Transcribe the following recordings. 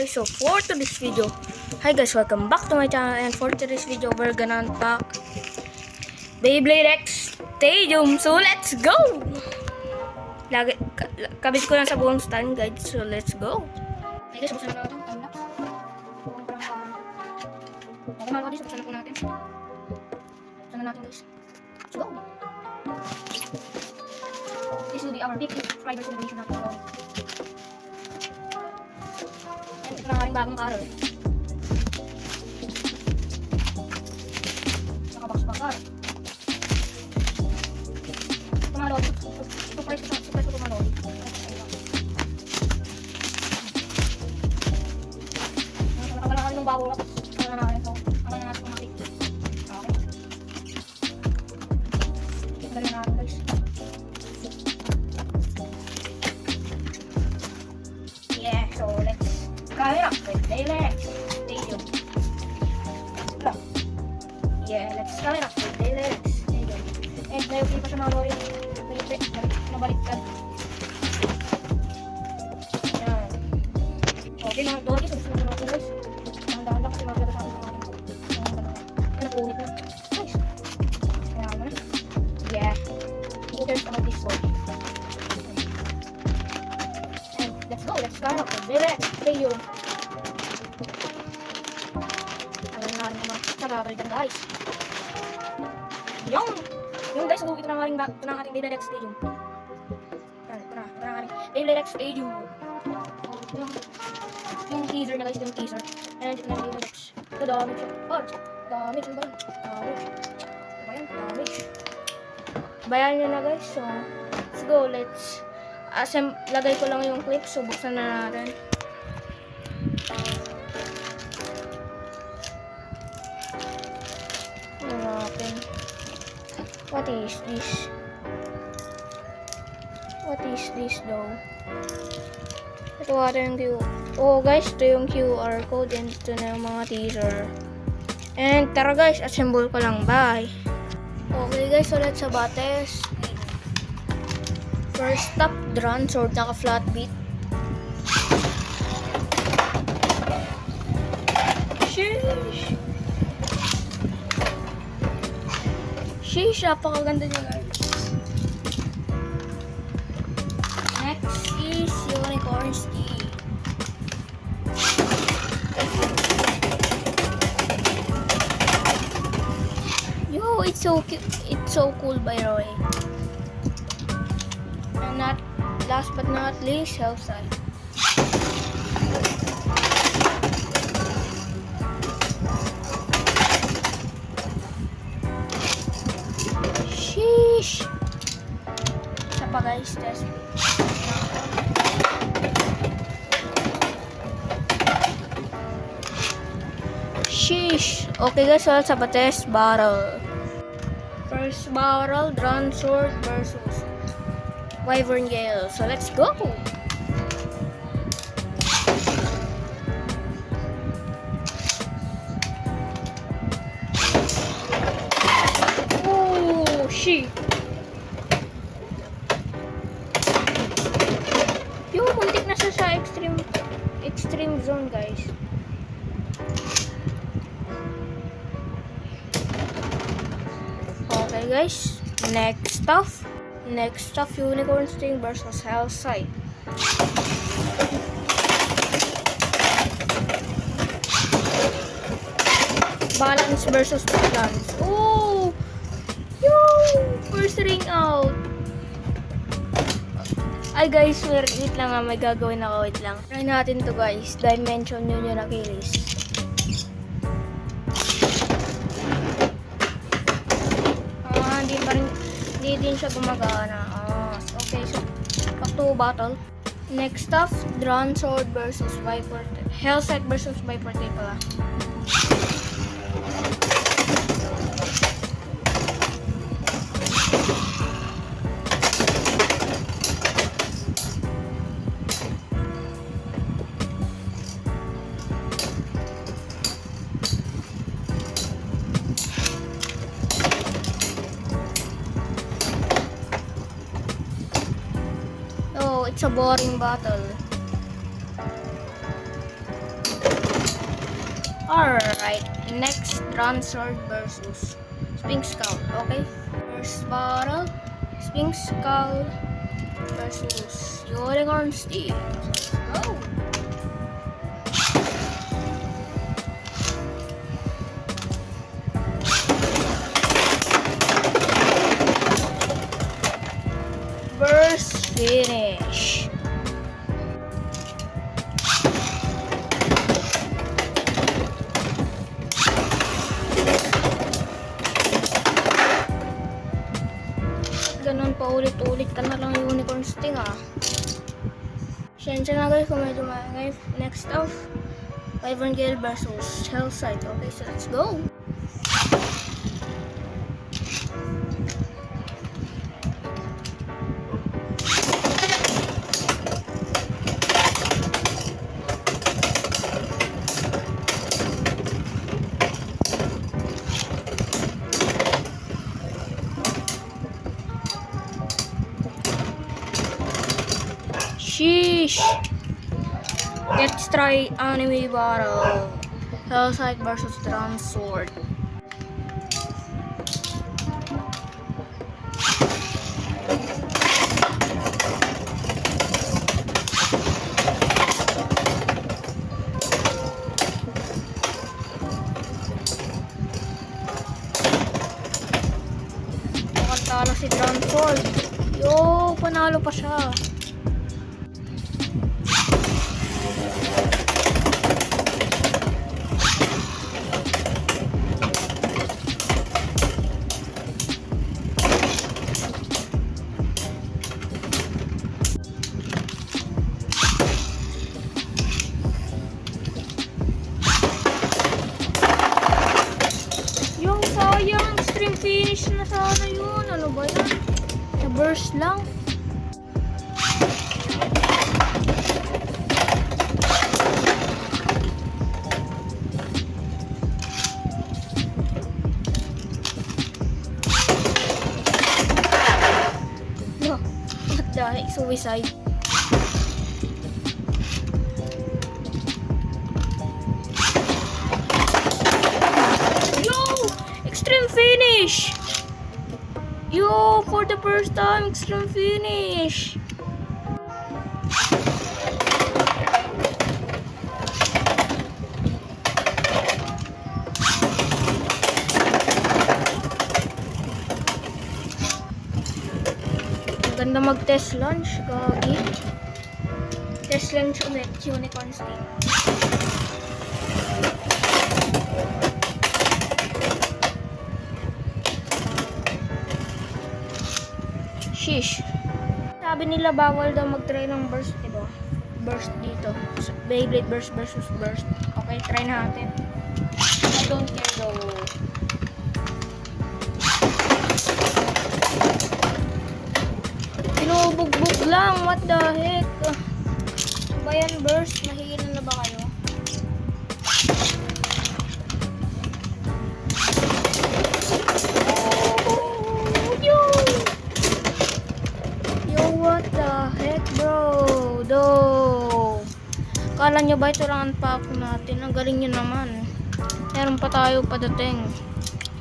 guys, so for today's video, hi guys, welcome back to my channel. And for today's video, we're gonna unpack Beyblade X Stadium. So let's go! Kabit ko lang sa buong stand guys, so let's go. Okay guys, buksan na natin. Okay mga buddies, buksan na po natin. Buksan na natin guys. Let's go! This will be our big subscriber celebration natin. And ito na nga rin bagong color. Nakabox pa car. Tumalod. Surprise ko tumalod. Nakakala kami ng bago tapos ano na rin ito. Ano na natin kumatik. Okay. Madali na natin guys. Yeah, so let's try it up with Beyblade X Stadium. Yeah, let's try it up with Beyblade X Stadium. And may okay pa siya mga lori. Nabaliktad. Yan. Okay, mga lori. So, gusto natin guys. Dahan-dahan lang kasi maganda sa akin. Napunit na. Nice. Kaya mo na. Yeah. Who cares about this one? Let's go, let's start up with Beyblade X Stadium. Alam na rin naman, nagagawin ka guys. Yung guys, ito na nga rin ating Beyblade X Stadium. Ito na nga rin Beyblade X Stadium. Yung teaser na guys, yung teaser. And ito na yung Beyblade X. Ito damage siya. Damage, ano ba yun? Damage. Bayan nyo na guys, so let's go, let's lagay ko lang yung clip, so buksan na natin. What is this? What is this though? Ito ata yung Oh guys, ito yung QR code and ito na yung mga teaser. And tara guys, assemble ko lang. Bye! Okay guys, so let's sabates. First up, Drum Sword, naka flat beat. Sheesh! Sheesh, napakaganda niya guys. Next is Unicorn Steel. Yo, it's so cute. It's so cool by the way. And last but not least, Hellside. Sheesh! Isa pa guys, test. Sheesh! Okay guys, so sa test battle. First battle, Drum Sword versus Wyvern Gale. So let's go! Oh, shit! Yo, muntik na siya sa extreme zone, guys. Okay, guys. Next stuff, Unicorn Sting versus Hellside. Balance versus balance. Oh! Yo! First ring out. Ay guys, wait lang nga. May gagawin ako. Wait lang. Try natin to guys. Dimension Union Achilles. Hindi din siya gumagana. Okay, so back to battle. Next up, Drum Sword versus Viper. Hellside versus Viper Tail pala. It's a boring battle. Alright, next Dransword versus Sphinx Skull, okay? First battle, Sphinx Skull versus Unicorn Steel. Let's go! Burst finish. Ganun pa ulit-ulit ka na lang Unicorn Sting Siyensya na guys kung medyo maingay. Next off, Wyvern Gale versus Hellside. Okay, so let's go! Sheesh! Let's try anime battle. Hellside versus Dransword. Nakantala si Dransword. Yo, panalo pa siya. Yung sayang, extreme finish na sana yun. Ano ba yan? Na-burst lang. No, what the heck? Suicide. Extreme finish! Yo, for the first time, extreme finish! Maganda mag-test launch, gagi. Test launch ulit, Unicorn Steel. Sheesh. Sabi nila bawal daw mag-try ng burst, diba? Burst dito. Beyblade burst versus burst. Okay, try natin. I don't care though. Pinubugbog lang. What the heck? Ba yan burst? Mahina na ba kayo? What the heck, bro? Kala nyo ba ito lang ang pack natin? Ang galing nyo naman. Meron pa tayo padating.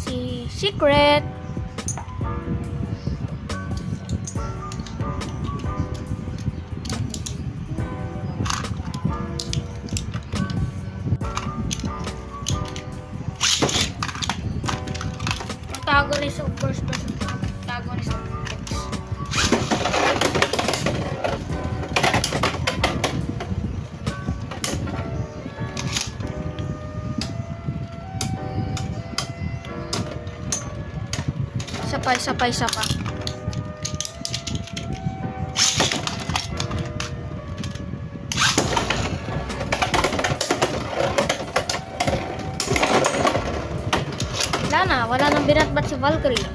Si Secret. Protagonist of first person. Protagonist of Sapay. Wala nang binatbat si Valkyrie.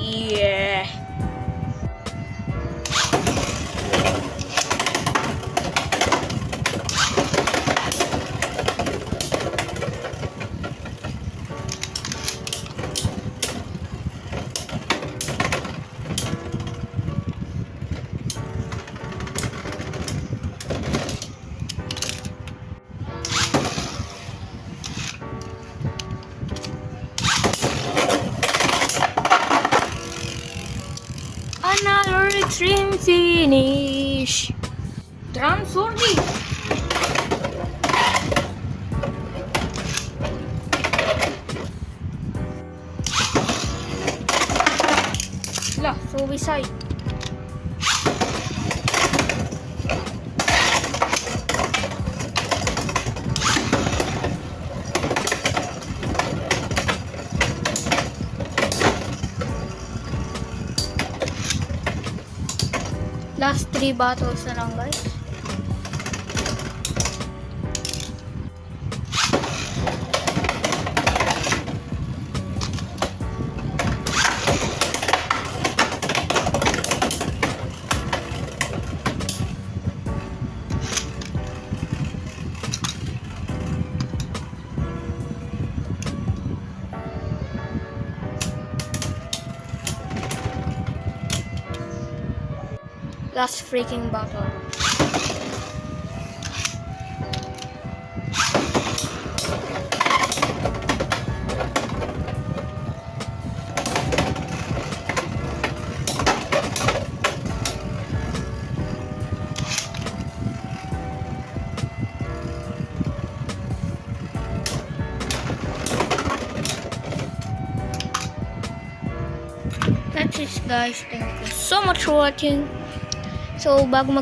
Yeah. Extreme finish. Transforming. Lah, suicide. Last 3 battles na lang, guys. Last freaking battle. That's it, guys. Thank you so much for watching. So, bago